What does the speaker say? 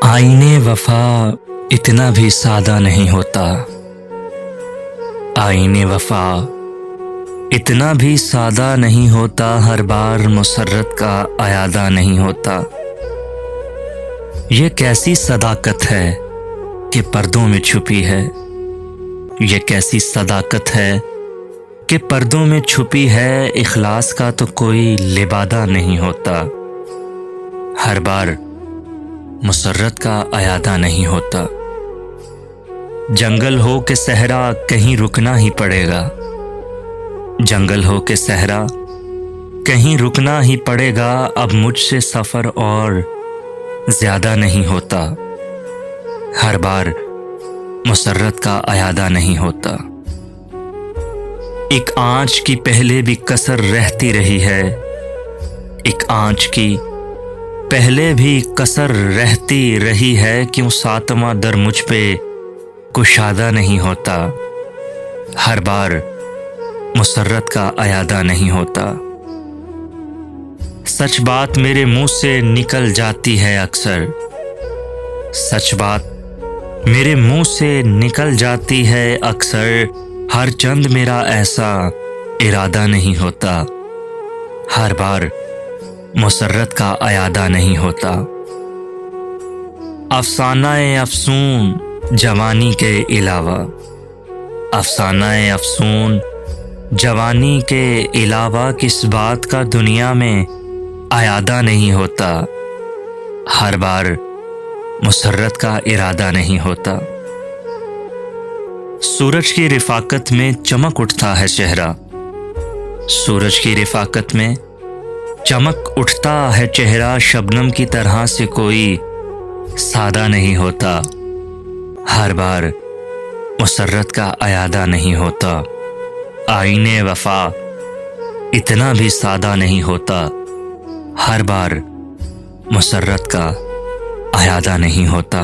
आईने वफा इतना भी सादा नहीं होता। आईने वफा इतना भी सादा नहीं होता। हर बार मुसर्रत का अयादा नहीं होता। ये कैसी सदाकत है कि पर्दों में छुपी है। ये कैसी सदाकत है कि पर्दों में छुपी है। इखलास का तो कोई लिबादा नहीं होता। हर बार मुसर्रत का अयादा नहीं होता। जंगल हो के सहरा कहीं रुकना ही पड़ेगा। जंगल हो के सहरा कहीं रुकना ही पड़ेगा। अब मुझसे सफ़र और ज़्यादा नहीं होता। हर बार मुसर्रत का अयादा नहीं होता। एक आँच की पहले भी कसर रहती रही है। एक आँच की पहले भी कसर रहती रही है। क्यों सातवां दर मुझ पे कुशादा नहीं होता। हर बार मुसर्रत का अयादा नहीं होता। सच बात मेरे मुंह से निकल जाती है अक्सर। सच बात मेरे मुंह से निकल जाती है अक्सर। हर चंद मेरा ऐसा इरादा नहीं होता। हर बार मुसर्रत का अयादा नहीं होता। अफसानाए अफसून जवानी के अलावा, अफसानाए अफसून जवानी के अलावा किस बात का दुनिया में अयादा नहीं होता। हर बार मुसर्रत का इरादा नहीं होता। सूरज की रिफाकत में चमक उठता है चेहरा। सूरज की रिफाकत में चमक उठता है चेहरा। शबनम की तरह से कोई सादा नहीं होता। हर बार मुसर्रत का अयादा नहीं होता। आईने वफा इतना भी सादा नहीं होता। हर बार मुसर्रत का अयादा नहीं होता।